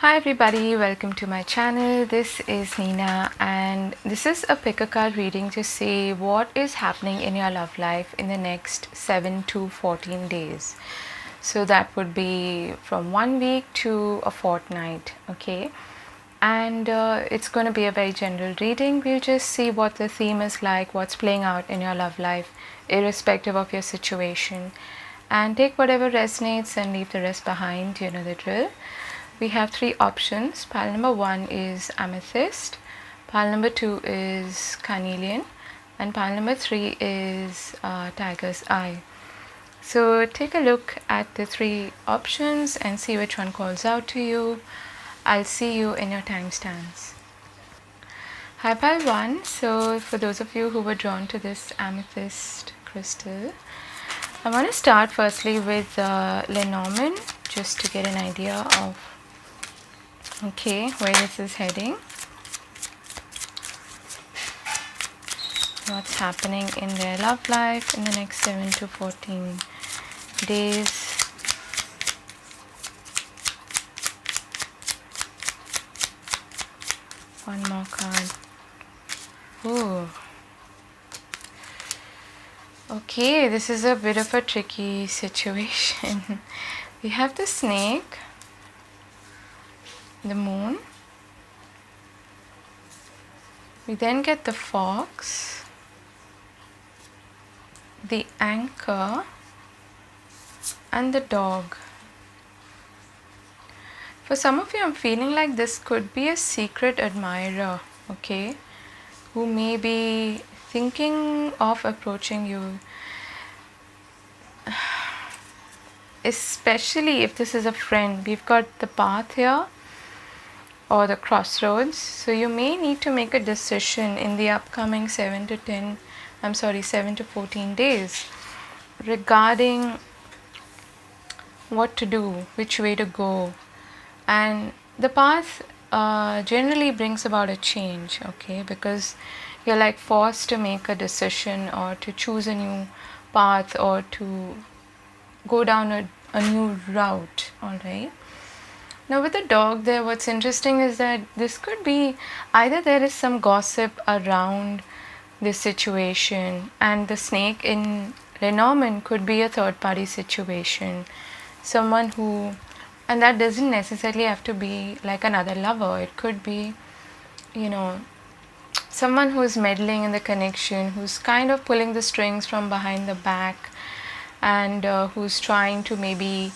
Hi everybody, welcome to my channel. This is Nina and this is a pick a card reading to see what is happening in your love life in the next 7 to 14 days. So that would be from 1 week to a fortnight, okay? And it's going to be a very general reading. We'll just see what the theme is like, what's playing out in your love life, irrespective of your situation. And take whatever resonates and leave the rest behind, you know the drill. We have three options. Pile number 1 is amethyst, pile number 2 is carnelian, and pile number 3 is tiger's eye. So take a look at the three options and see which one calls out to you. I'll see you in your timestamps. Hi pile 1. So for those of you who were drawn to this amethyst crystal, I want to start firstly with Lenormand just to get an idea of where this is heading, what's happening in their love life in the next 7 to 14 days. One more card. Ooh. Okay, this is a bit of a tricky situation. We have the snake, the moon, we then get the fox, the anchor, and the dog. For some of you, I'm feeling like this could be a secret admirer, okay, who may be thinking of approaching you, especially if this is a friend. We've got the path here, or the crossroads, so you may need to make a decision in the upcoming 7 to 14 days regarding what to do, which way to go. And the path generally brings about a change, okay, because you're like forced to make a decision or to choose a new path or to go down a new route. All right. Now with the dog there, what's interesting is that this could be either there is some gossip around this situation, and the snake in Lenormand could be a third party situation. Someone who, and that doesn't necessarily have to be like another lover. It could be, someone who's meddling in the connection, who's kind of pulling the strings from behind the back, and who's trying to maybe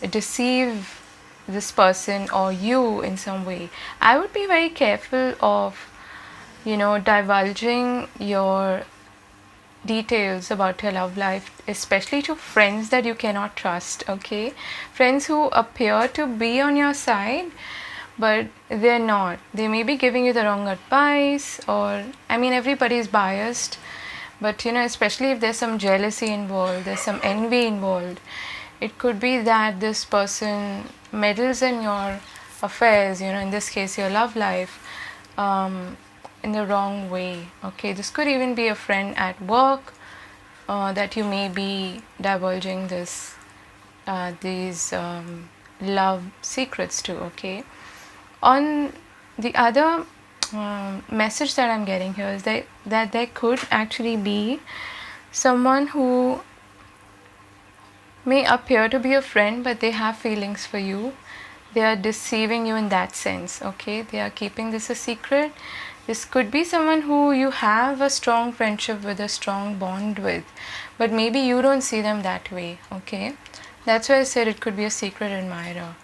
deceive this person or you in some way. I would be very careful of divulging your details about your love life, especially to friends that you cannot trust, okay? Friends who appear to be on your side but they're not. They may be giving you the wrong advice, or everybody is biased, but especially if there's some jealousy involved, there's some envy involved. It could be that this person meddles in your affairs, in this case your love life, in the wrong way, okay? This could even be a friend at work that you may be divulging these love secrets to, okay? On the other message that I'm getting here is that there could actually be someone who may appear to be a friend, but they have feelings for you. They are deceiving you in that sense, okay? They are keeping this a secret. This could be someone who you have a strong friendship with, a strong bond with, but maybe you don't see them that way, okay? That's why I said it could be a secret admirer.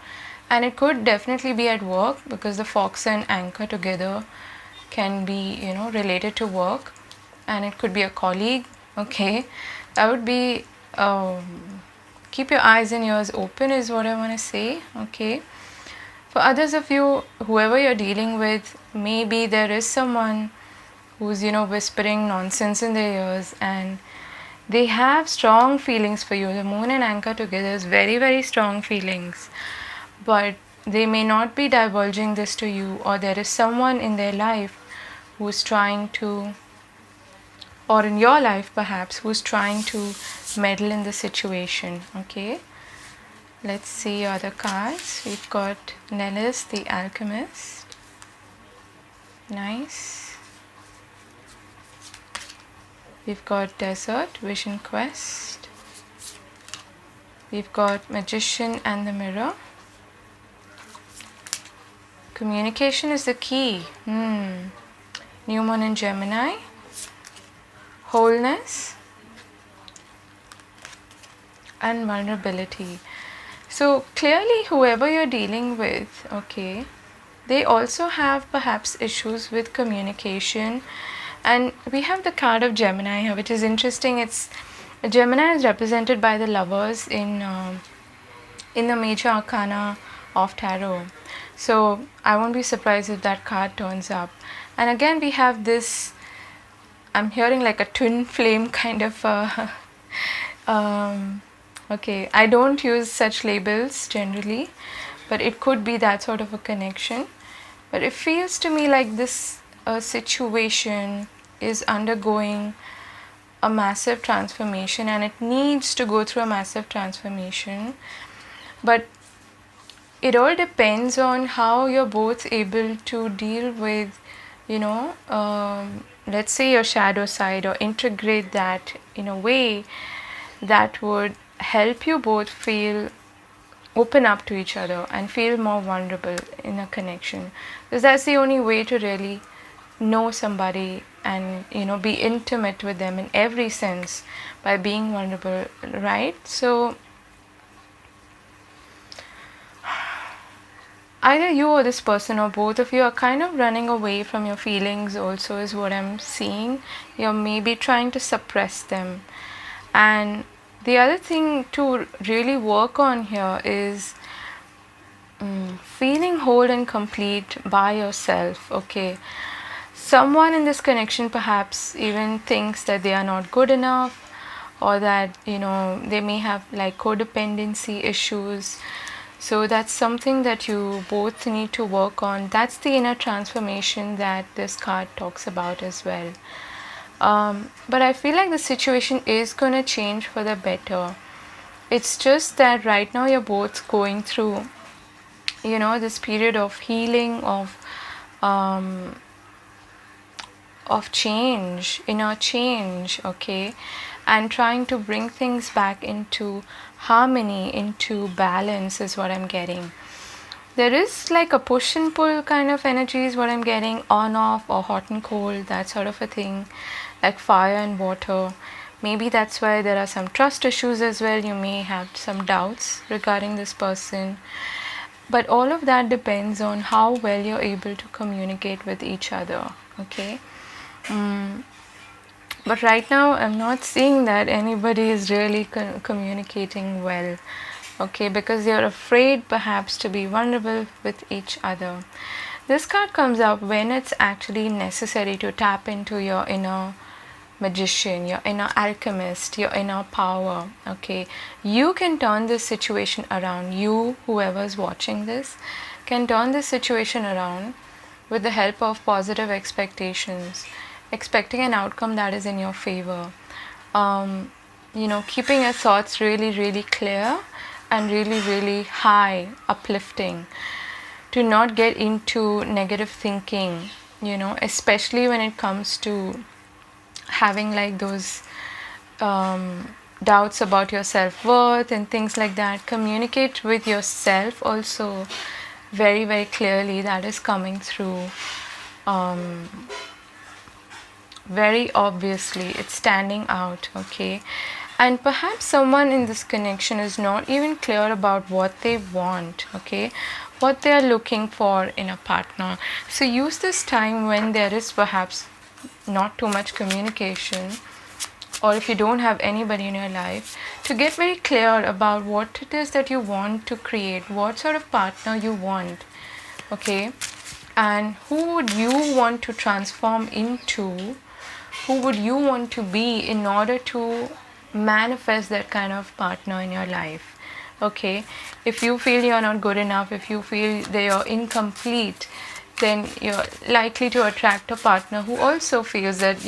And it could definitely be at work, because the fox and anchor together can be, related to work. And it could be a colleague, okay? That would be keep your eyes and ears open is what I want to say, okay? For others of you, whoever you're dealing with, maybe there is someone who's, whispering nonsense in their ears, and they have strong feelings for you. The moon and anchor together is very, very strong feelings, but they may not be divulging this to you, or there is someone in their life who's trying to, or in your life perhaps, who's trying to meddle in the situation, okay? Let's see other cards. We've got Nellis the Alchemist. Nice. We've got Desert, Vision Quest. We've got Magician and the Mirror. Communication is the key. New Moon in Gemini. Wholeness and vulnerability. So clearly whoever you're dealing with, okay, they also have perhaps issues with communication. And we have the card of Gemini here, which is interesting. It's Gemini is represented by the Lovers in the major arcana of tarot. So I won't be surprised if that card turns up. And again we have this, I'm hearing like a twin flame kind of okay, I don't use such labels generally, but it could be that sort of a connection. But it feels to me like this situation is undergoing a massive transformation, and it needs to go through a massive transformation. But it all depends on how you're both able to deal with, let's say your shadow side, or integrate that in a way that would help you both open up to each other and feel more vulnerable in a connection, because that's the only way to really know somebody and be intimate with them in every sense, by being vulnerable, right? So either you or this person, or both of you, are kind of running away from your feelings also, is what I'm seeing. You're maybe trying to suppress them. And the other thing to really work on here is feeling whole and complete by yourself, okay? Someone in this connection perhaps even thinks that they are not good enough, or that they may have like codependency issues. So that's something that you both need to work on. That's the inner transformation that this card talks about as well. But I feel like the situation is going to change for the better. It's just that right now you're both going through this period of healing, of change, inner change, okay, and trying to bring things back into harmony, into balance, is what I'm getting. There is like a push and pull kind of energy is what I'm getting, on off, or hot and cold, that sort of a thing, like fire and water. Maybe that's why there are some trust issues as well. You may have some doubts regarding this person, but all of that depends on how well you're able to communicate with each other, okay? But right now I'm not seeing that anybody is really communicating well, okay, because you're afraid perhaps to be vulnerable with each other. This card comes up when it's actually necessary to tap into your inner magician, your inner alchemist, your inner power, okay? You can turn this situation around. You, whoever's watching this, can turn this situation around with the help of positive expectations, expecting an outcome that is in your favor. Keeping your thoughts really, really clear and really, really high, uplifting. To not get into negative thinking, especially when it comes to having like those doubts about your self-worth and things like that. Communicate with yourself also very, very clearly. That is coming through very obviously. It's standing out, okay? And perhaps someone in this connection is not even clear about what they want, okay? What they are looking for in a partner. So use this time when there is perhaps not too much communication, or if you don't have anybody in your life, to get very clear about what it is that you want to create, what sort of partner you want, okay? And who would you want to transform into? Who would you want to be in order to manifest that kind of partner in your life, okay? If you feel you're not good enough, if you feel that you're incomplete, then you're likely to attract a partner who also feels that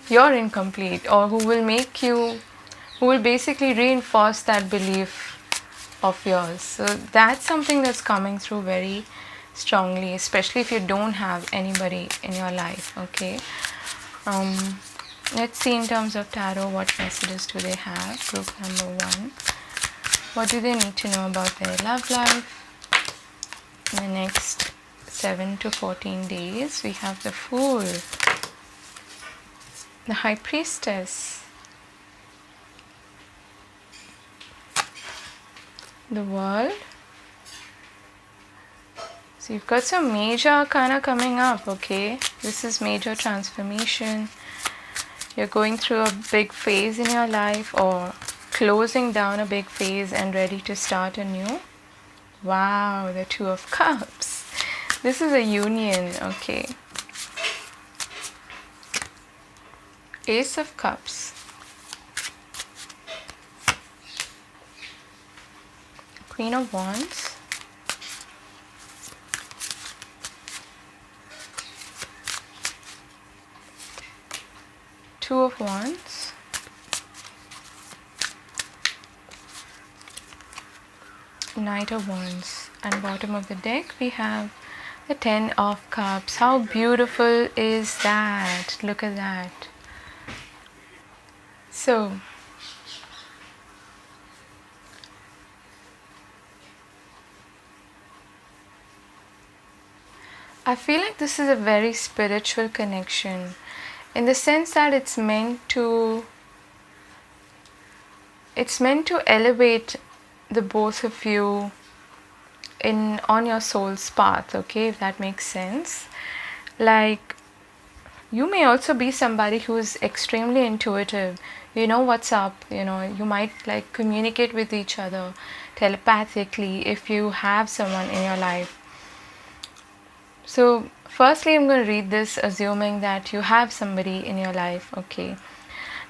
you're incomplete, or who will make you who will basically reinforce that belief of yours. So that's something that's coming through very strongly, especially if you don't have anybody in your life. Okay, let's see in terms of tarot, what messages do they have. Group number 1, what do they need to know about their love life in the next 7 to 14 days? We have the Fool, the High Priestess, the World. So you've got some major kind of coming up. Okay, this is major transformation. You're going through a big phase in your life, or closing down a big phase and ready to start anew. Wow, the Two of Cups. This is a union. Okay, Ace of Cups, Queen of Wands, Two of Wands, Knight of Wands, and bottom of the deck we have the 10 of Cups. How beautiful is that? Look at that. So I feel like this is a very spiritual connection, in the sense that it's meant to elevate the both of you on your soul's path. Okay, if that makes sense. Like, you may also be somebody who's extremely intuitive. You know what's up, you might like communicate with each other telepathically if you have someone in your life. So firstly, I'm going to read this assuming that you have somebody in your life. Okay,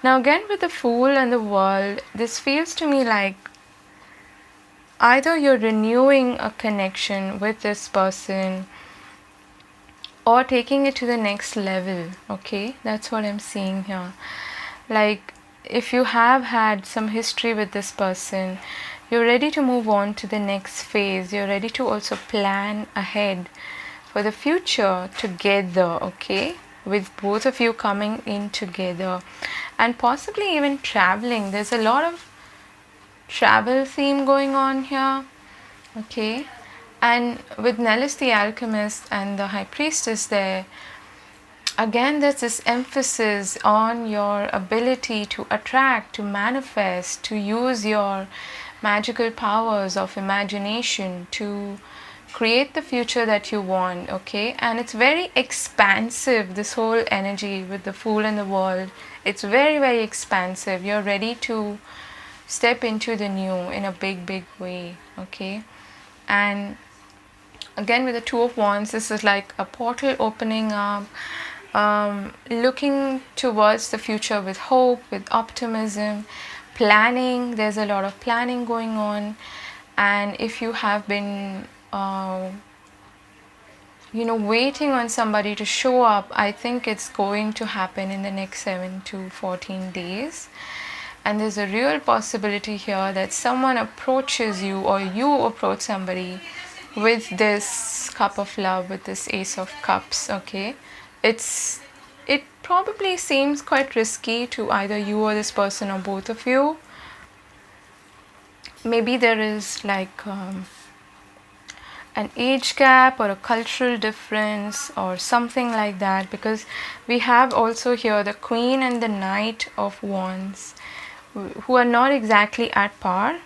now again with the Fool and the World, this feels to me like either you're renewing a connection with this person or taking it to the next level. Okay, that's what I'm seeing here. Like, if you have had some history with this person, you're ready to move on to the next phase. You're ready to also plan ahead for the future together. Okay, with both of you coming in together and possibly even traveling. There's a lot of travel theme going on here. Okay, and with Nellis the Alchemist and the High Priestess there, again there's this emphasis on your ability to attract, to manifest, to use your magical powers of imagination to create the future that you want. Okay, and it's very expansive, this whole energy with the Fool and the World. It's very, very expansive. You're ready to step into the new in a big way. Okay, and again with the Two of Wands, this is like a portal opening up, looking towards the future with hope, with optimism, planning. There's a lot of planning going on, and if you have been waiting on somebody to show up, I think it's going to happen in the next 7 to 14 days. And there's a real possibility here that someone approaches you or you approach somebody with this Cup of Love, with this Ace of Cups. Okay, it probably seems quite risky to either you or this person or both of you. Maybe there is like an age gap or a cultural difference or something like that, because we have also here the Queen and the Knight of Wands, who are not exactly at par,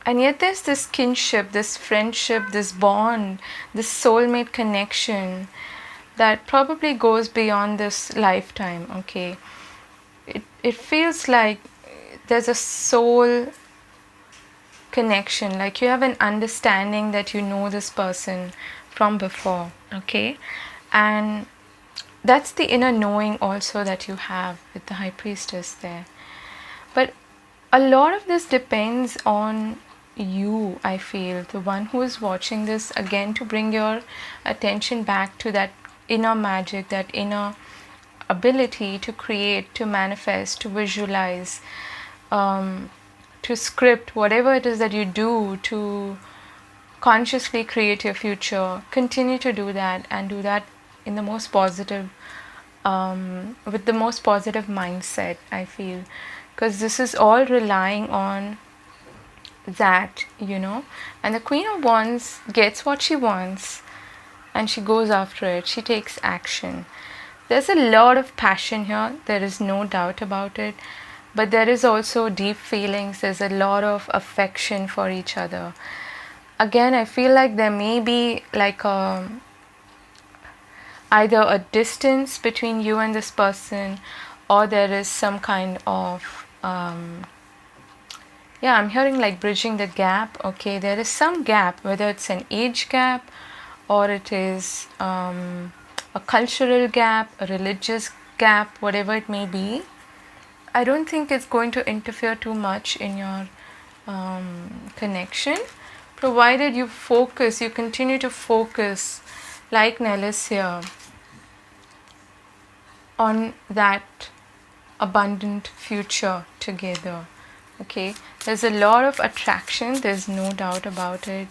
and yet there's this kinship, this friendship, this bond, this soulmate connection that probably goes beyond this lifetime. Okay, it feels like there's a soul connection, like you have an understanding that you know this person from before. Okay, and that's the inner knowing also that you have with the High Priestess there. But a lot of this depends on you, I feel, the one who is watching this, again to bring your attention back to that inner magic, that inner ability to create, to manifest, to visualize, to script whatever it is that you do to consciously create your future. Continue to do that, and do that in the most positive, with the most positive mindset, I feel, because this is all relying on that, and the Queen of Wands gets what she wants and she goes after it. She takes action. There's a lot of passion here, there is no doubt about it, but there is also deep feelings. There's a lot of affection for each other. Again, I feel like there may be like either a distance between you and this person, or there is some kind of I'm hearing like bridging the gap. Okay, there is some gap, whether it's an age gap or it is a cultural gap, a religious gap, whatever it may be. I don't think it's going to interfere too much in your connection, provided you continue to focus, like Nellis here, on that abundant future together. Okay, there's a lot of attraction, there's no doubt about it,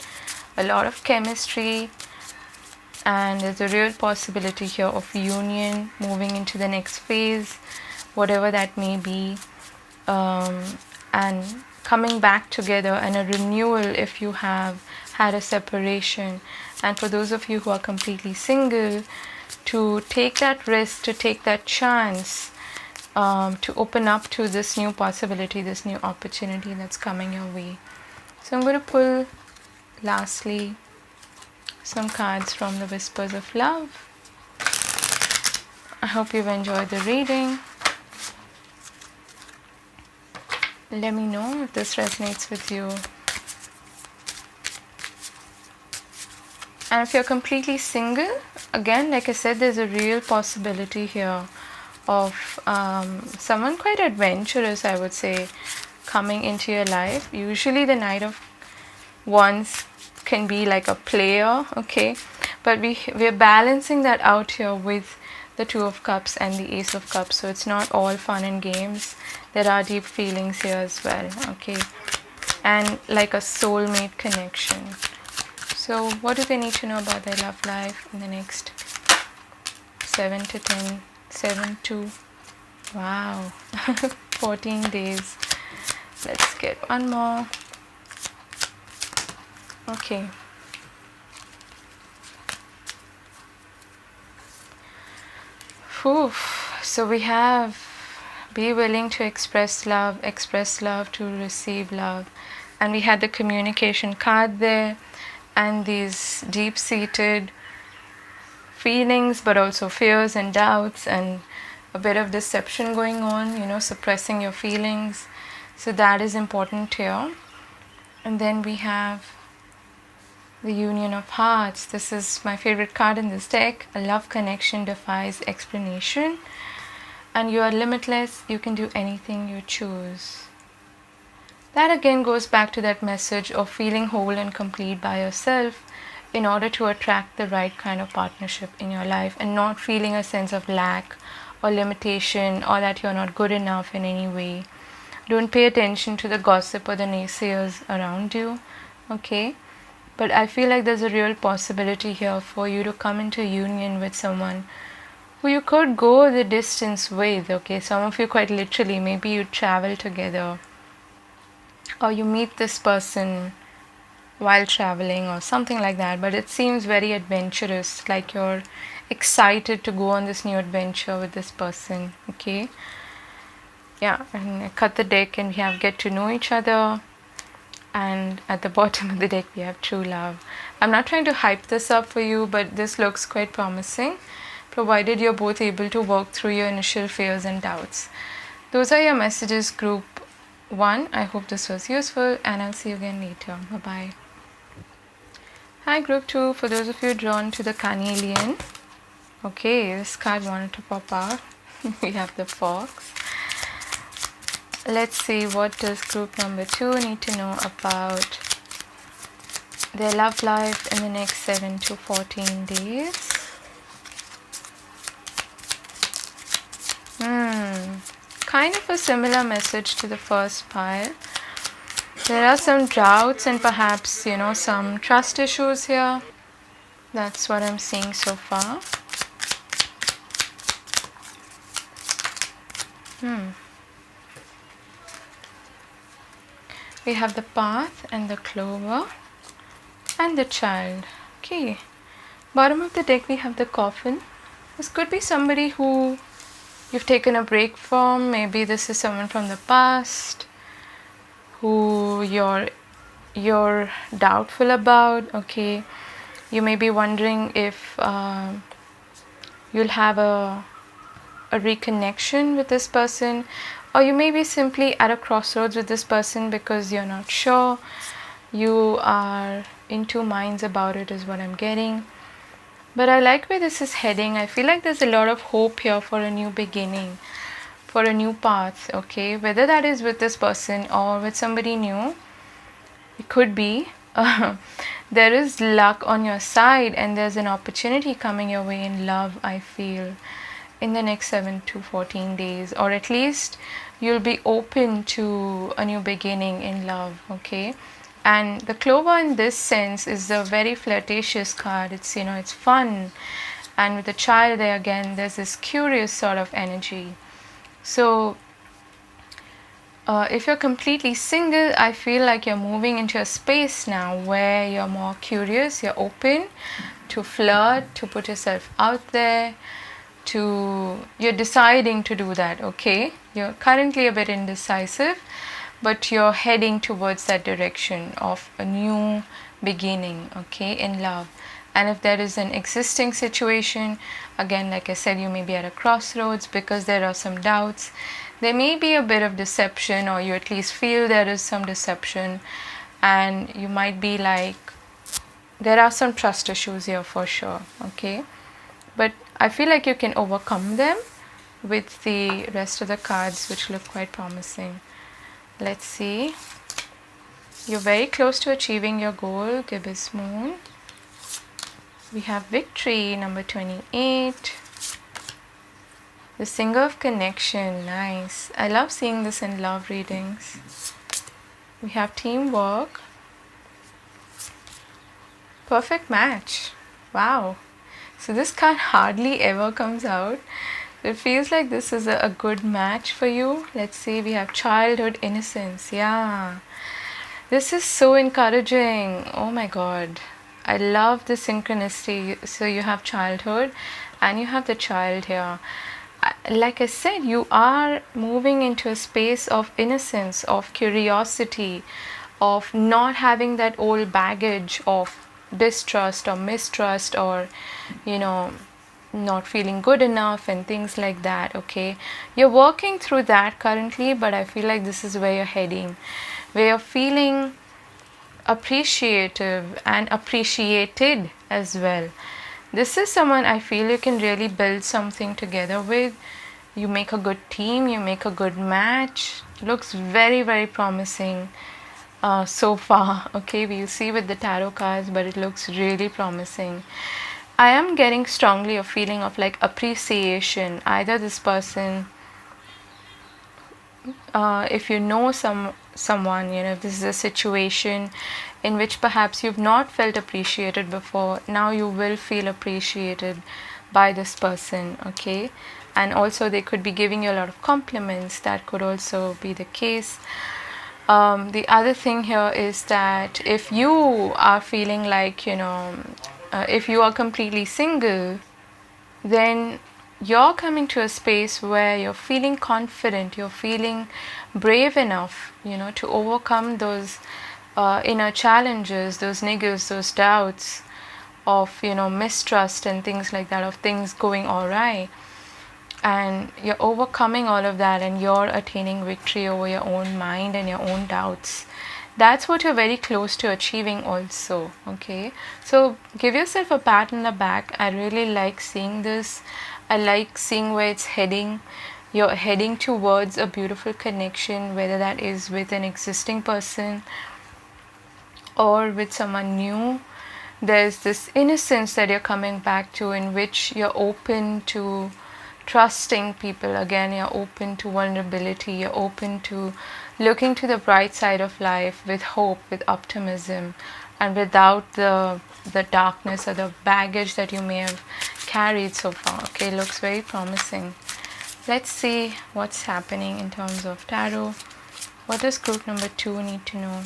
a lot of chemistry, and there's a real possibility here of union, moving into the next phase, whatever that may be, and coming back together, and a renewal if you have had a separation. And for those of you who are completely single, to take that risk, to take that chance, to open up to this new possibility, this new opportunity that's coming your way. So I'm going to pull lastly some cards from the Whispers of Love. I hope you've enjoyed the reading. Let me know if this resonates with you. And if you're completely single, again, like I said, there's a real possibility here of someone quite adventurous, I would say, coming into your life. Usually the Knight of Wands can be like a player, okay, but we're balancing that out here with the Two of Cups and the Ace of Cups, so it's not all fun and games. There are deep feelings here as well, okay, and like a soulmate connection. So what do they need to know about their love life in the next 7 to 10, 7 to, wow, 14 days. Let's get one more. Okay. Whew. So we have be willing to express love to receive love. And we had the communication card there, and these deep-seated feelings, but also fears and doubts and a bit of deception going on, suppressing your feelings. So that is important here. And then we have the Union of Hearts. This is my favorite card in this deck. A love connection defies explanation, and you are limitless. You can do anything you choose. That again goes back to that message of feeling whole and complete by yourself in order to attract the right kind of partnership in your life, and not feeling a sense of lack or limitation, or that you're not good enough in any way. Don't pay attention to the gossip or the naysayers around you, okay? But I feel like there's a real possibility here for you to come into union with someone who you could go the distance with, okay? Some of you quite literally, maybe you travel together, or you meet this person while traveling or something like that, but it seems very adventurous, like you're excited to go on this new adventure with this person, okay? Yeah, and I cut the deck and we have get to know each other, and at the bottom of the deck we have true love. I'm not trying to hype this up for you, but this looks quite promising, provided you're both able to work through your initial fears and doubts. Those are your messages, group 1. I hope this was useful, and I'll see you again later. Bye-bye. Hi, group 2. For those of you drawn to the Carnelian, okay, this card wanted to pop out. We have the Fox. Let's see, what does group number 2 need to know about their love life in the next 7 to 14 days. kind of a similar message to the first pile. There are some doubts and perhaps, some trust issues here. That's what I'm seeing so far. We have the path and the clover and the child. Okay. Bottom of the deck we have the coffin. This could be somebody who you've taken a break from. Maybe this is someone from the past who you're doubtful about. Okay. You may be wondering if you'll have a reconnection with this person, or you may be simply at a crossroads with this person because you're not sure. You are in two minds about it is what I'm getting. But I like where this is heading. I feel like there's a lot of hope here for a new beginning, for a new path, okay? Whether that is with this person or with somebody new, it could be. There is luck on your side and there's an opportunity coming your way in love, I feel, in the next 7 to 14 days. Or at least you'll be open to a new beginning in love, okay? And the clover in this sense is a very flirtatious card. It's, it's fun. And with the child there again, there's this curious sort of energy. So if you're completely single, I feel like you're moving into a space now where you're more curious, you're open to flirt, to put yourself out there, you're deciding to do that, okay? You're currently a bit indecisive, but you're heading towards that direction of a new beginning, okay, in love. And if there is an existing situation, again, like I said, you may be at a crossroads because there are some doubts. There may be a bit of deception, or you at least feel there is some deception, and you might be like, there are some trust issues here for sure, okay? But I feel like you can overcome them with the rest of the cards, which look quite promising. Let's see. You're very close to achieving your goal, Gibbous Moon. We have victory, number 28. The Singer of Connection, nice. I love seeing this in love readings. We have teamwork. Perfect match. Wow. So this card hardly ever comes out. It feels like this is a good match for you. Let's see, we have childhood innocence. Yeah. This is so encouraging. Oh my god. I love the synchronicity. So you have childhood and you have the child here. Like I said, you are moving into a space of innocence, of curiosity, of not having that old baggage of distrust or mistrust, or not feeling good enough and things like that, okay? You're working through that currently, but I feel like this is where you're heading, where you're feeling appreciative and appreciated as well. This is someone I feel you can really build something together with. You make a good team, you make a good match. Looks very, very promising so far. Okay, we'll see with the tarot cards, but it looks really promising. I am getting strongly a feeling of like appreciation. Either this person, if you know someone, if this is a situation in which perhaps you've not felt appreciated before, now you will feel appreciated by this person, okay? And also they could be giving you a lot of compliments. That could also be the case. The other thing here is that if you are feeling like, if you are completely single, then you're coming to a space where you're feeling confident, you're feeling brave enough, to overcome those inner challenges, those niggles, those doubts of, mistrust and things like that, of things going awry. And you're overcoming all of that and you're attaining victory over your own mind and your own doubts. That's what you're very close to achieving also, okay? So give yourself a pat on the back. I really like seeing this. I like seeing where it's heading. You're heading towards a beautiful connection, whether that is with an existing person or with someone new. There's this innocence that you're coming back to, in which you're open to trusting people. Again, you're open to vulnerability, you're open to looking to the bright side of life with hope, with optimism, and without the darkness or the baggage that you may have carried so far. Okay, looks very promising. Let's see what's happening in terms of tarot. What does group number 2 need to know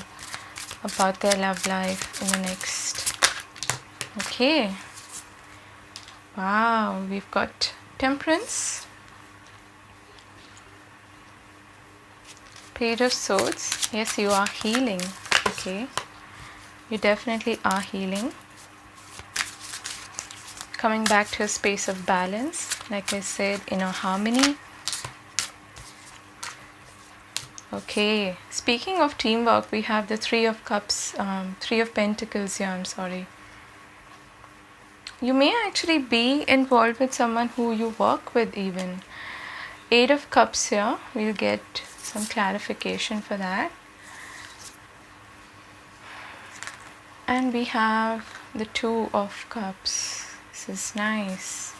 about their love life in the next? Okay. Wow, we've got Temperance, Page of Swords. Yes, you are healing. Okay, you definitely are healing. Coming back to a space of balance, like I said, inner harmony. Okay, speaking of teamwork, we have the Three of Cups, Three of Pentacles here, I'm sorry. You may actually be involved with someone who you work with even. Eight of Cups here, we'll get some clarification for that. And we have the Two of Cups. This is nice.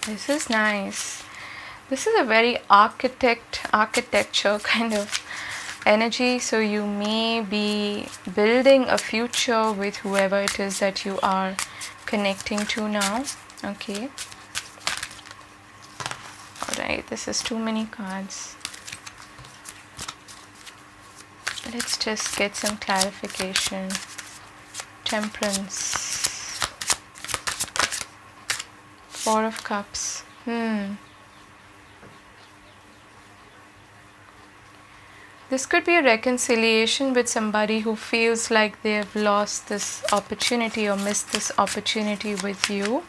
This is nice. This is a very architecture kind of energy, so you may be building a future with whoever it is that you are connecting to now. Okay, all right, this is too many cards. Let's just get some clarification. Temperance, Four of Cups. This could be a reconciliation with somebody who feels like they've lost this opportunity or missed this opportunity with you.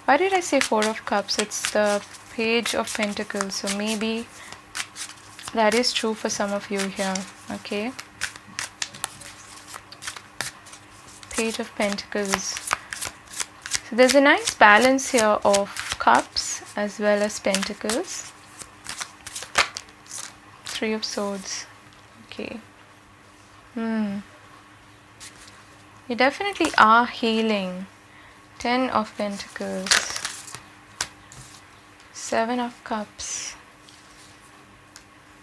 Why did I say Four of Cups? It's the Page of Pentacles. So maybe that is true for some of you here. Okay. Page of Pentacles. So there's a nice balance here of cups as well as pentacles. Three of Swords. Okay. You definitely are healing. Ten of Pentacles. Seven of Cups.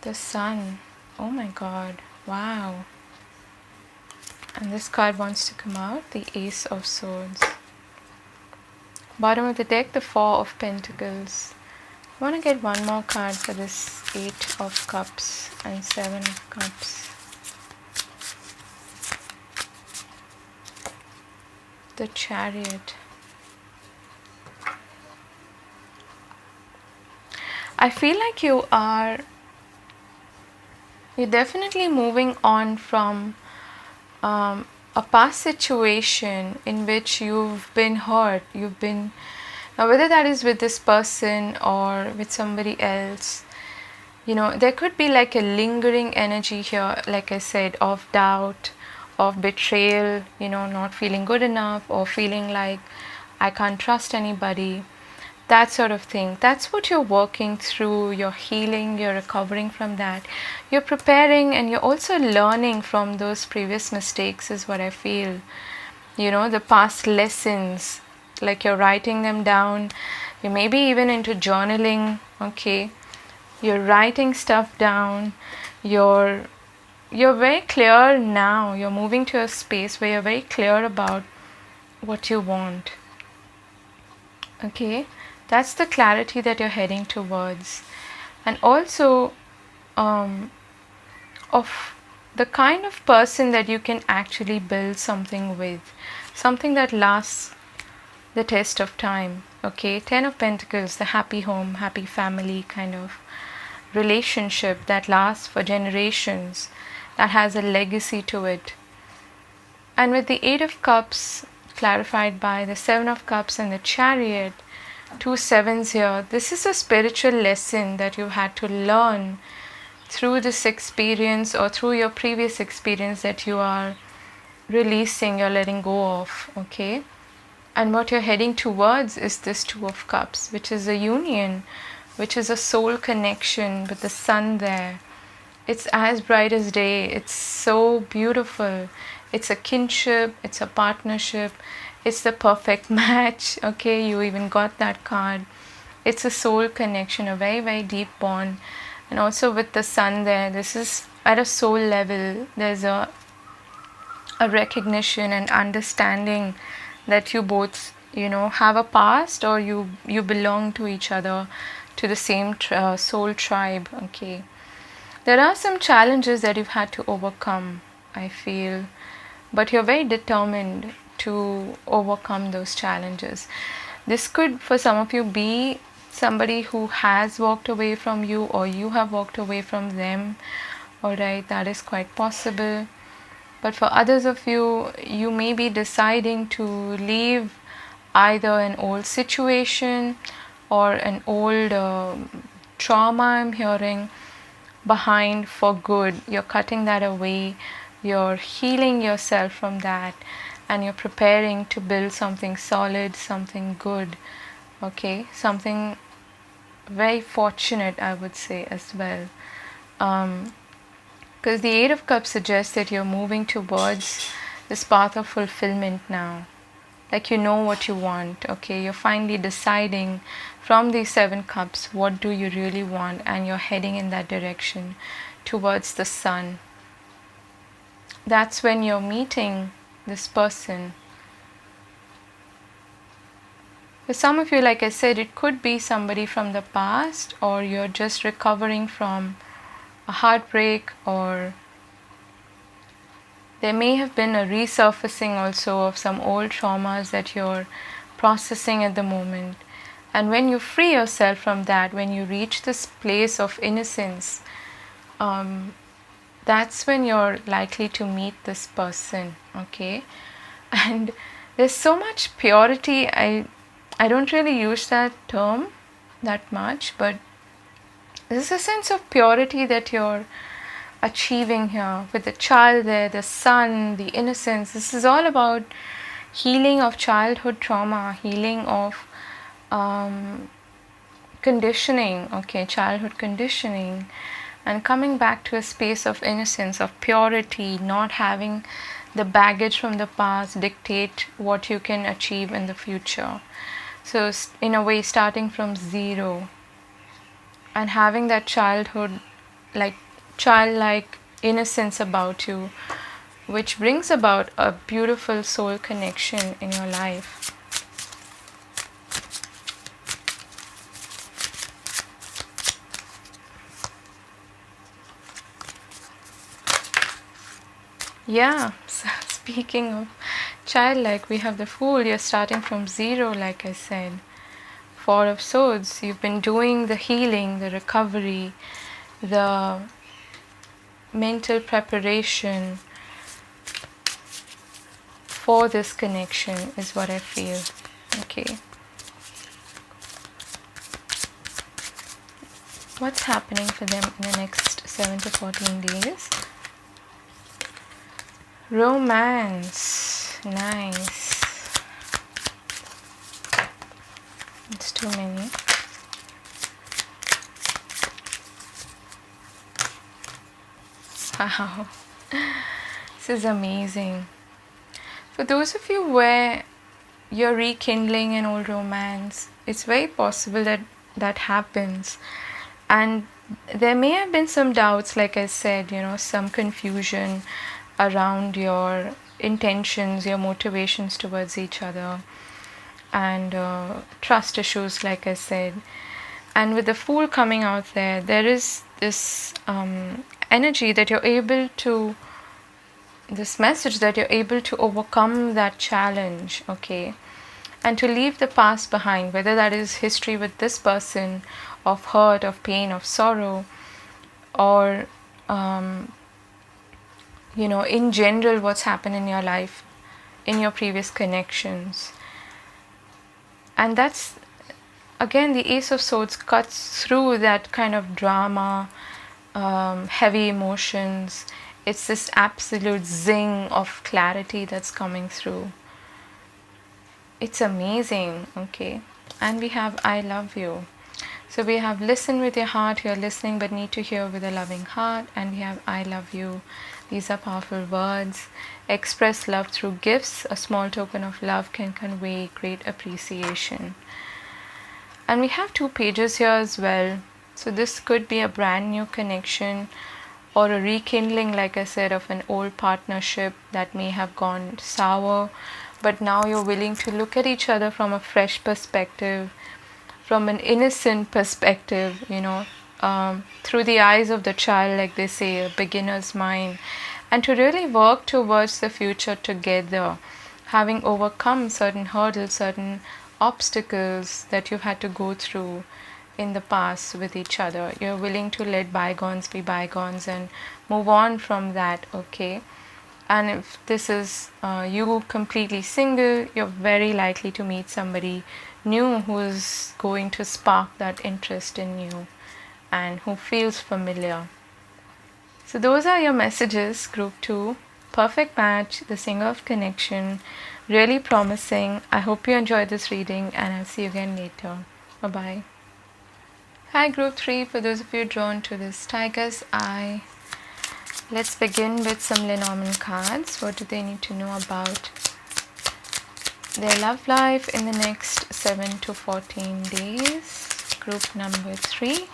The Sun. Oh my God. Wow. And this card wants to come out. The Ace of Swords. Bottom of the deck, the Four of Pentacles. I want to get one more card for this Eight of Cups and Seven of Cups. The Chariot. I feel like you're definitely moving on from a past situation in which you've been hurt. Now, whether that is with this person or with somebody else, there could be like a lingering energy here, like I said, of doubt, of betrayal, not feeling good enough, or feeling like I can't trust anybody, that sort of thing. That's what you're working through. You're healing, you're recovering from that. You're preparing, and you're also learning from those previous mistakes, is what I feel. The past lessons. Like you're writing them down. You may be even into journaling. Okay, you're writing stuff down. You're very clear now. You're moving to a space where you're very clear about what you want. Okay, that's the clarity that you're heading towards. And also of the kind of person that you can actually build something with, something that lasts the test of time. Okay, Ten of Pentacles, the happy home, happy family kind of relationship that lasts for generations, that has a legacy to it. And with the Eight of Cups clarified by the Seven of Cups and the Chariot, two sevens here, this is a spiritual lesson that you had to learn through this experience or through your previous experience that you are releasing, you're letting go of. Okay. And what you're heading towards is this Two of Cups, which is a union, which is a soul connection with the sun there. It's as bright as day. It's so beautiful. It's a kinship. It's a partnership. it's the perfect match. Okay, you even got that card. It's a soul connection, a very, very deep bond. And also with the sun there, this is at a soul level. There's a recognition and understanding that you both, have a past, or you belong to each other, to the same soul tribe. Okay, there are some challenges that you've had to overcome, I feel, but you're very determined to overcome those challenges. This could, for some of you, be somebody who has walked away from you, or you have walked away from them. All right, that is quite possible. But for others of you, you may be deciding to leave either an old situation or an old trauma, I'm hearing, behind for good. You're cutting that away, you're healing yourself from that, and you're preparing to build something solid, something good. Okay, something very fortunate, I would say, as well. Because the Eight of Cups suggests that you're moving towards this path of fulfillment now. Like, you know what you want. Okay, you're finally deciding from these Seven Cups, what do you really want, and you're heading in that direction towards the sun. That's when you're meeting this person. For some of you, like I said, it could be somebody from the past, or you're just recovering from a heartbreak, or there may have been a resurfacing also of some old traumas that you're processing at the moment. And when you free yourself from that, when you reach this place of innocence, that's when you're likely to meet this person. Okay, and there's so much purity. I don't really use that term that much, but there's a sense of purity that you're achieving here with the child there, the sun, the innocence. This is all about healing of childhood trauma, healing of conditioning, okay, childhood conditioning, and coming back to a space of innocence, of purity, not having the baggage from the past dictate what you can achieve in the future. So in a way, starting from zero and having that childhood, like childlike innocence about you, which brings about a beautiful soul connection in your life. Yeah, so speaking of childlike, we have the Fool. You're starting from zero, like I said. Four of Swords. You've been doing the healing, the recovery, the mental preparation for this connection is what I feel. Okay. What's happening for them in the next 7 to 14 days? Romance. Nice. It's too many. Wow. This is amazing. For those of you where you're rekindling an old romance, it's very possible that that happens. And there may have been some doubts, like I said, some confusion around your intentions, your motivations towards each other, and trust issues, like I said. And with the Fool coming out there, there is this energy that you're able to, this message that you're able to overcome that challenge, okay, and to leave the past behind, whether that is history with this person of hurt, of pain, of sorrow, or in general, what's happened in your life, in your previous connections. And that's, again, the Ace of Swords cuts through that kind of drama, heavy emotions. It's this absolute zing of clarity that's coming through. It's amazing, okay. And we have I love you. So we have listen with your heart, you're listening but need to hear with a loving heart. And we have I love you, These are powerful words. Express love through gifts. A small token of love can convey great appreciation. And we have 2 pages here as well. So this could be a brand new connection or a rekindling, like I said, of an old partnership that may have gone sour, but now you're willing to look at each other from a fresh perspective, from an innocent perspective, through the eyes of the child, like they say, a beginner's mind, and to really work towards the future together, having overcome certain hurdles, certain obstacles that you've had to go through in the past with each other. You're willing to let bygones be bygones and move on from that, okay? And if this is you completely single, you're very likely to meet somebody new who is going to spark that interest in you and who feels familiar. So those are your messages, group 2. Perfect match, the singer of connection, really promising. I hope you enjoyed this reading, and I'll see you again later. Bye bye. Hi group 3, for those of you drawn to this tiger's eye, let's begin with some Lenormand cards. What do they need to know about their love life in the next 7 to 14 days? Group number 3.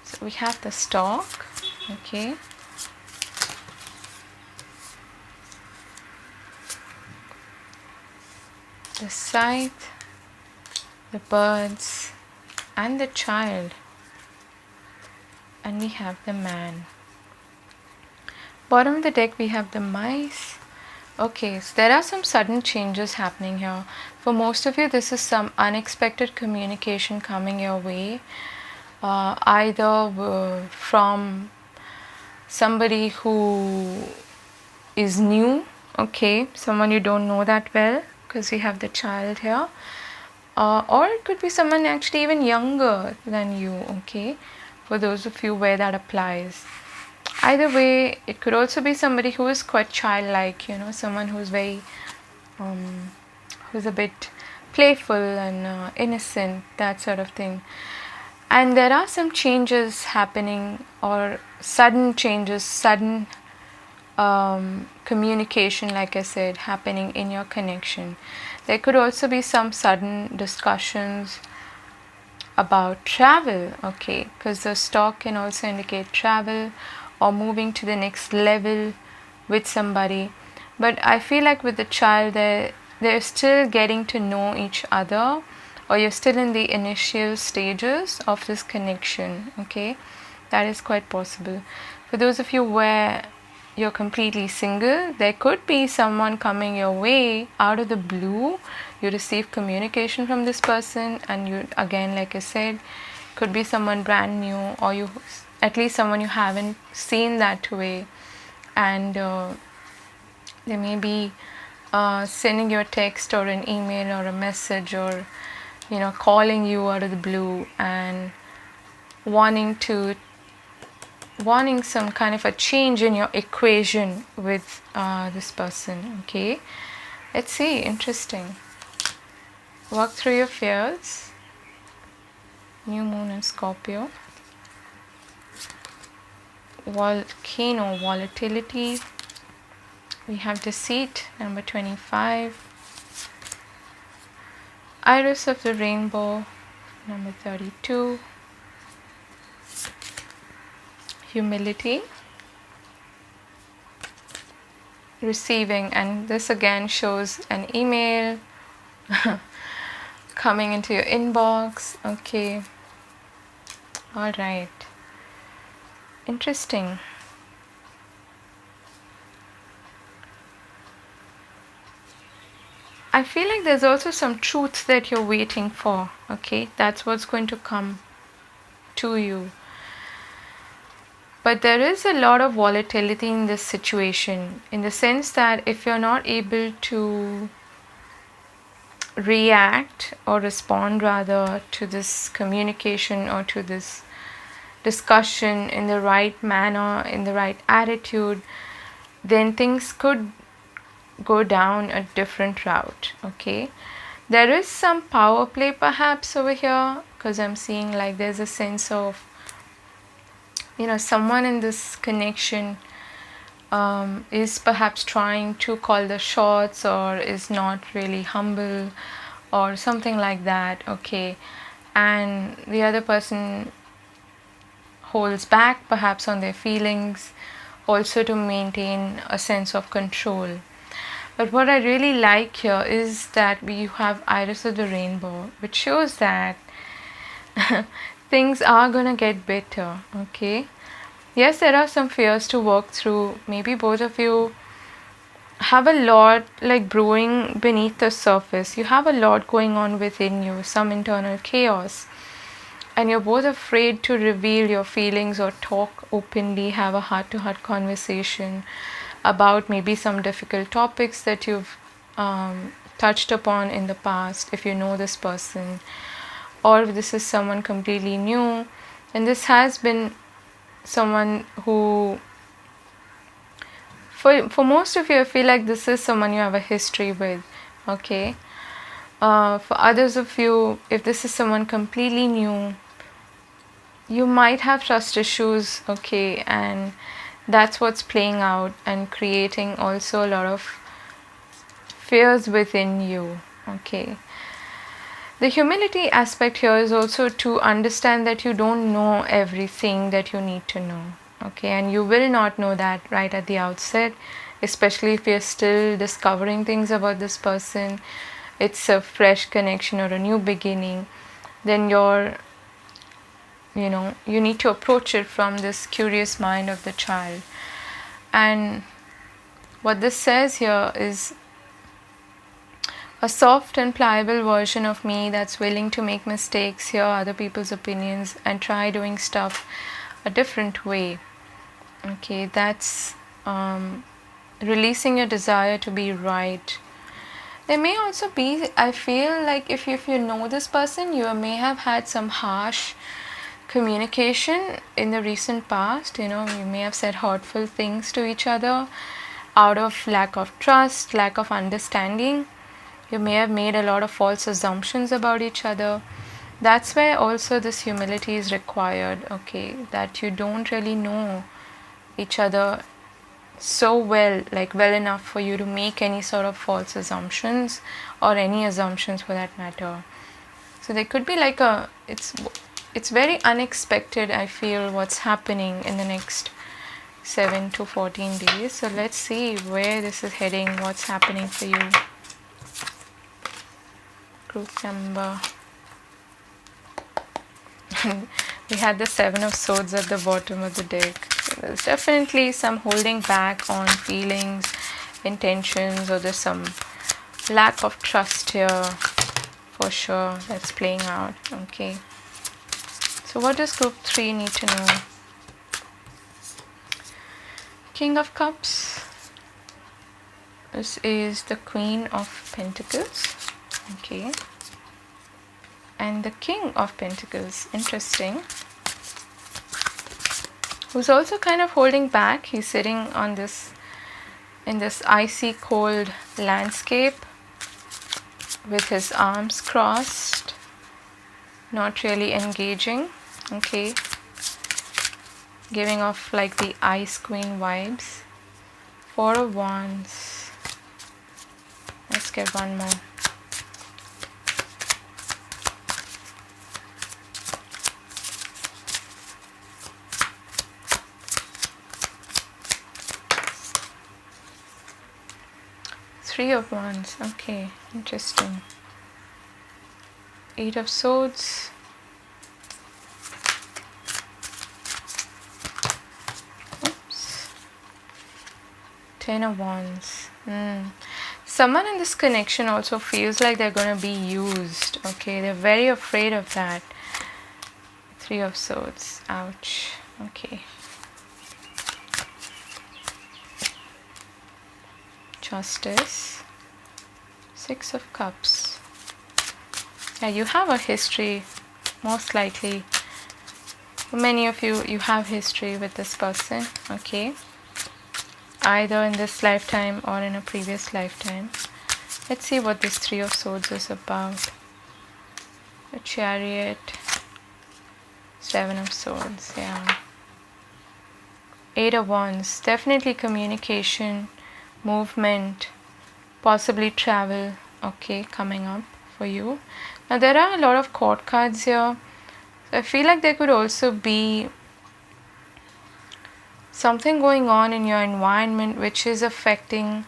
So we have the stork, okay. The scythe, the birds, and the child, and we have the man. Bottom of the deck we have the mice. Okay, so there are some sudden changes happening here. For most of you, this is some unexpected communication coming your way, either from somebody who is new, okay, someone you don't know that well, because we have the child here, or it could be someone actually even younger than you, okay, for those of you where that applies. Either way, it could also be somebody who is quite childlike, someone who's very who's a bit playful and innocent, that sort of thing. And there are some changes happening, or sudden changes, sudden communication, like I said, happening in your connection. There could also be some sudden discussions about travel, okay, because the stork can also indicate travel or moving to the next level with somebody. But I feel like with the child, they're still getting to know each other, or you're still in the initial stages of this connection, okay. That is quite possible. For those of you where you're completely single, there could be someone coming your way out of the blue. You receive communication from this person, and you, again, like I said, could be someone brand new, or you at least someone you haven't seen that way, and they may be sending you a text or an email or a message, or calling you out of the blue and wanting some kind of a change in your equation with this person, okay. Let's see. Interesting. Work through your fears. New moon in Scorpio. Volcano, volatility. We have deceit, number 25. Iris of the rainbow, number 32. Humility, receiving, and this again shows an email coming into your inbox, okay. All right, interesting. I feel like there's also some truth that you're waiting for, okay. That's what's going to come to you. But there is a lot of volatility in this situation, in the sense that if you're not able to react or respond rather to this communication or to this discussion in the right manner, in the right attitude, then things could go down a different route, okay. There is some power play perhaps over here, because I'm seeing like there's a sense of, someone in this connection is perhaps trying to call the shots, or is not really humble, or something like that, okay? And the other person holds back perhaps on their feelings, also to maintain a sense of control. But what I really like here is that we have Iris of the Rainbow, which shows that things are gonna get better, okay? Yes, there are some fears to work through. Maybe both of you have a lot like brewing beneath the surface. You have a lot going on within you, some internal chaos. And you're both afraid to reveal your feelings or talk openly, have a heart to heart conversation about maybe some difficult topics that you've touched upon in the past, if you know this person, or if this is someone completely new. And this has been someone who, for most of you, I feel like this is someone you have a history with, okay? For others of you, if this is someone completely new, you might have trust issues, okay? And that's what's playing out and creating also a lot of fears within you, okay? The humility aspect here is also to understand that you don't know everything that you need to know, okay? And you will not know that right at the outset, especially if you're still discovering things about this person. It's a fresh connection or a new beginning. Then you need to approach it from this curious mind of the child. And what this says here is a soft and pliable version of me that's willing to make mistakes, hear other people's opinions, and try doing stuff a different way. Okay, that's releasing your desire to be right. There may also be, I feel like if you know this person, you may have had some harsh communication in the recent past. You may have said hurtful things to each other out of lack of trust, lack of understanding. You may have made a lot of false assumptions about each other. That's where also this humility is required, okay? That you don't really know each other so well, like well enough for you to make any sort of false assumptions, or any assumptions for that matter. So there could be like it's very unexpected, I feel, what's happening in the next 7 to 14 days. So let's see where this is heading, what's happening for you. Group number. We had the 7 of Swords at the bottom of the deck. There's definitely some holding back on feelings, intentions, or there's some lack of trust here for sure that's playing out, okay? So what does group 3 need to know? King of Cups. This is the Queen of Pentacles, okay? And the King of Pentacles, interesting, who's also kind of holding back. He's sitting on this, in this icy cold landscape with his arms crossed, not really engaging, okay? Giving off like the Ice Queen vibes. 4 of Wands. Let's get one more. Three of Wands, okay, interesting. 8 of Swords. Oops. 10 of Wands. Someone in this connection also feels like they're going to be used, okay? They're very afraid of that. 3 of Swords, ouch, okay. Justice. 6 of Cups. Yeah, you have a history, most likely. For many of you, you have history with this person, okay? Either in this lifetime or in a previous lifetime. Let's see what this 3 of Swords is about. The Chariot. Seven of Swords, yeah. Eight of Wands, definitely communication, movement, possibly travel, okay, coming up for you. Now there are a lot of court cards here. So I feel like there could also be something going on in your environment which is affecting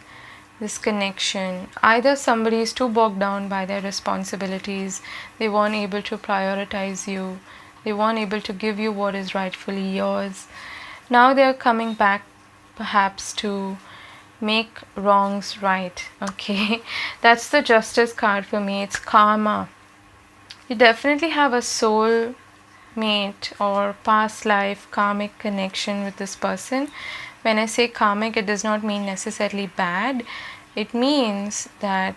this connection. Either somebody is too bogged down by their responsibilities, they weren't able to prioritize you, they weren't able to give you what is rightfully yours. Now they are coming back perhaps to make wrongs right, okay. That's the Justice card for me. It's karma. You definitely have a soul mate or past life karmic connection with this person. When I say karmic, it does not mean necessarily bad. It means that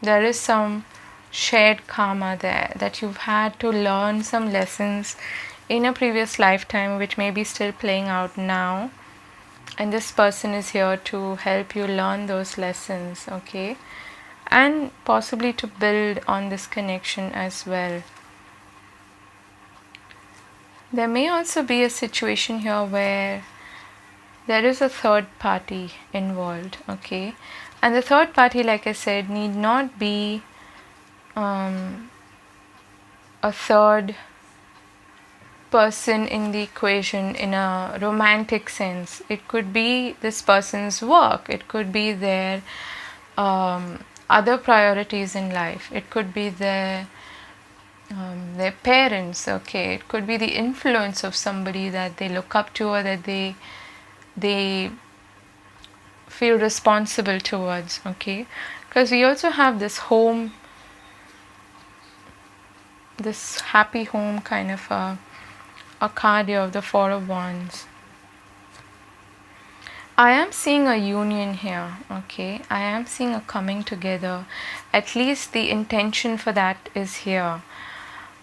there is some shared karma there, that you've had to learn some lessons in a previous lifetime which may be still playing out now, and this person is here to help you learn those lessons, okay, and possibly to build on this connection as well. There may also be a situation here where there is a third party involved, okay, and the third party, like I said, need not be a third person in the equation in a romantic sense. It could be this person's work, it could be their other priorities in life, it could be their parents, okay, it could be the influence of somebody that they look up to or that they feel responsible towards, okay, because we also have this home, this happy home kind of a card here of the Four of Wands. I am seeing a union here, okay, I am seeing a coming together. At least the intention for that is here,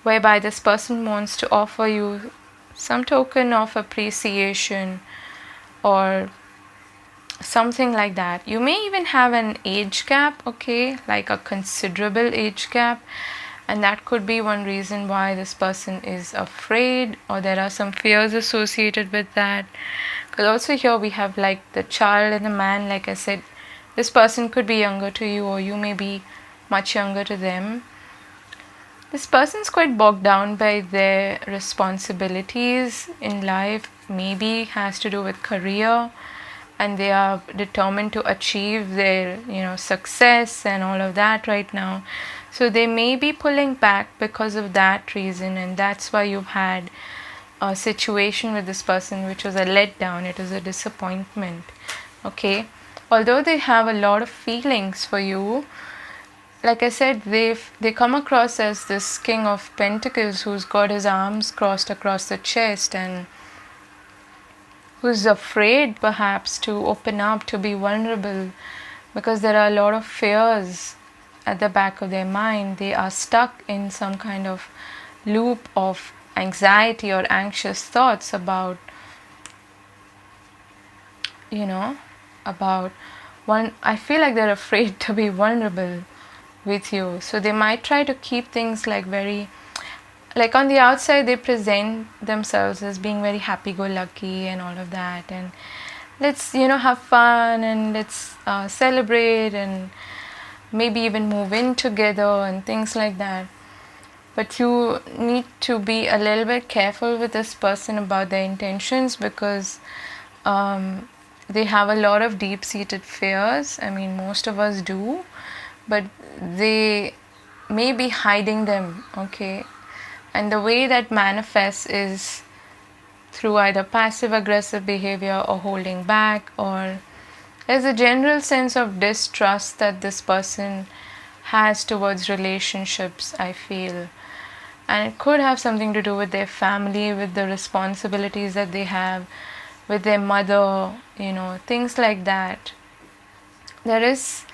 whereby this person wants to offer you some token of appreciation or something like that. You may even have an age gap, okay, like a considerable age gap, and that could be one reason why this person is afraid, or there are some fears associated with that. Because also here we have like the child and the man. Like I said, this person could be younger to you, or you may be much younger to them. This person's quite bogged down by their responsibilities in life, maybe has to do with career, and they are determined to achieve their success and all of that right now. So they may be pulling back because of that reason, and that's why you've had a situation with this person which was a letdown, it was a disappointment, okay. Although they have a lot of feelings for you, like I said, they come across as this King of Pentacles who's got his arms crossed across the chest and who's afraid perhaps to open up, to be vulnerable, because there are a lot of fears at the back of their mind. They are stuck in some kind of loop of anxiety or anxious thoughts about I feel like they're afraid to be vulnerable with you. So they might try to keep things like very, like on the outside they present themselves as being very happy-go-lucky and all of that, and let's have fun and let's celebrate and maybe even move in together and things like that. But you need to be a little bit careful with this person about their intentions, because they have a lot of deep-seated fears. I mean, most of us do, but they may be hiding them, okay. And the way that manifests is through either passive-aggressive behavior or holding back, or there's a general sense of distrust that this person has towards relationships, I feel. And it could have something to do with their family, with the responsibilities that they have, with their mother, things like that. There is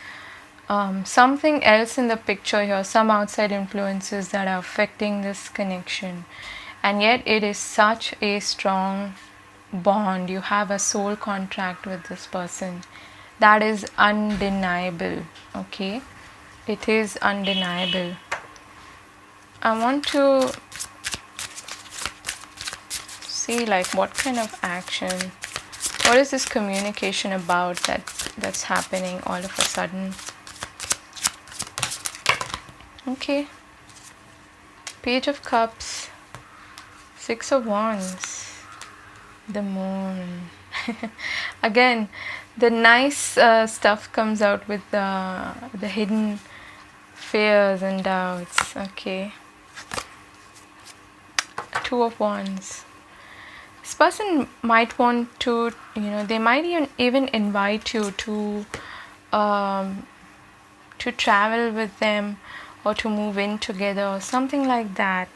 something else in the picture here, some outside influences that are affecting this connection. And yet it is such a strong bond. You have a soul contract with this person. That is undeniable, okay? It is undeniable. I want to see like what kind of action, what is this communication about that's happening all of a sudden. Okay, Page of Cups, Six of Wands, the Moon. Again, the nice stuff comes out with the hidden fears and doubts. Okay, Two of Wands. This person might want to, they might even invite you to travel with them or to move in together or something like that.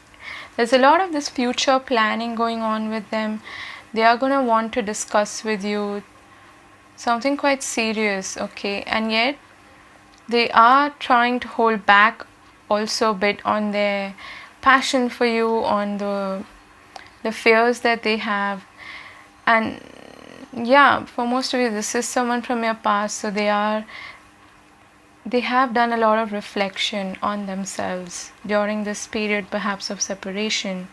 There's a lot of this future planning going on with them. They are going to want to discuss with you something quite serious, okay? And yet they are trying to hold back also a bit on their passion for you, on the fears that they have. And yeah, for most of you, this is someone from your past, so they have done a lot of reflection on themselves during this period perhaps of separation,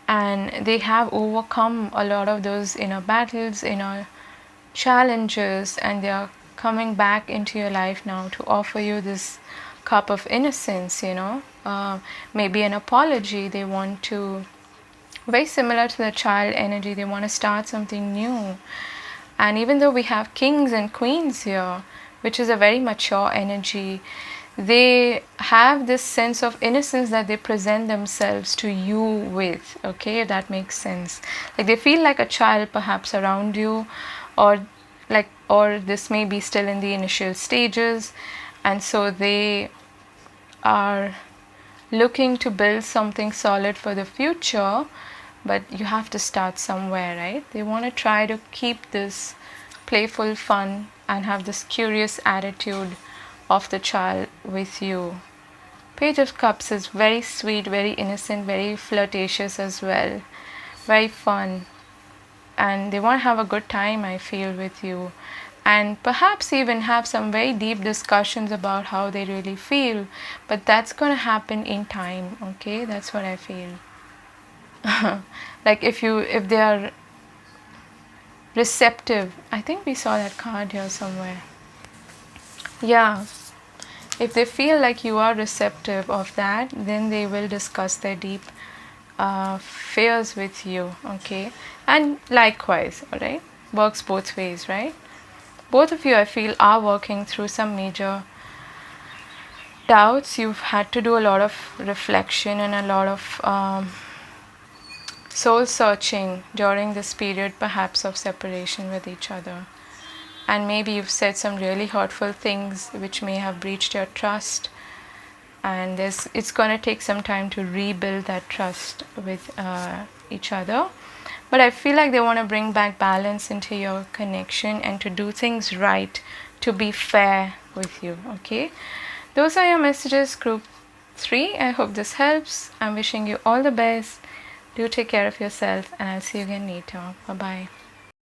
and they have overcome a lot of those inner battles, inner challenges, and they are coming back into your life now to offer you this cup of innocence, maybe an apology. They want to, very similar to the child energy, they want to start something new. And even though we have kings and queens here, which is a very mature energy, they have this sense of innocence that they present themselves to you with, okay, if that makes sense. Like they feel like a child perhaps around you, or this may be still in the initial stages, and so they are looking to build something solid for the future. But you have to start somewhere, right? They want to try to keep this playful fun and have this curious attitude of the child with you. Page of Cups is very sweet, very innocent, very flirtatious as well, very fun, and they want to have a good time, I feel, with you, and perhaps even have some very deep discussions about how they really feel. But that's going to happen in time, okay? That's what I feel. Like if they are receptive, I think we saw that card here somewhere. Yeah, if they feel like you are receptive of that, then they will discuss their deep fears with you, okay? And likewise, all right, works both ways, right? Both of you, I feel, are working through some major doubts. You've had to do a lot of reflection and a lot of soul searching during this period perhaps of separation with each other. And maybe you've said some really hurtful things which may have breached your trust, and it's going to take some time to rebuild that trust with each other. But I feel like they want to bring back balance into your connection and to do things right, to be fair with you, okay? Those are your messages, group 3. I hope this helps. I'm wishing you all the best. Do take care of yourself, and I'll see you again later. Bye bye.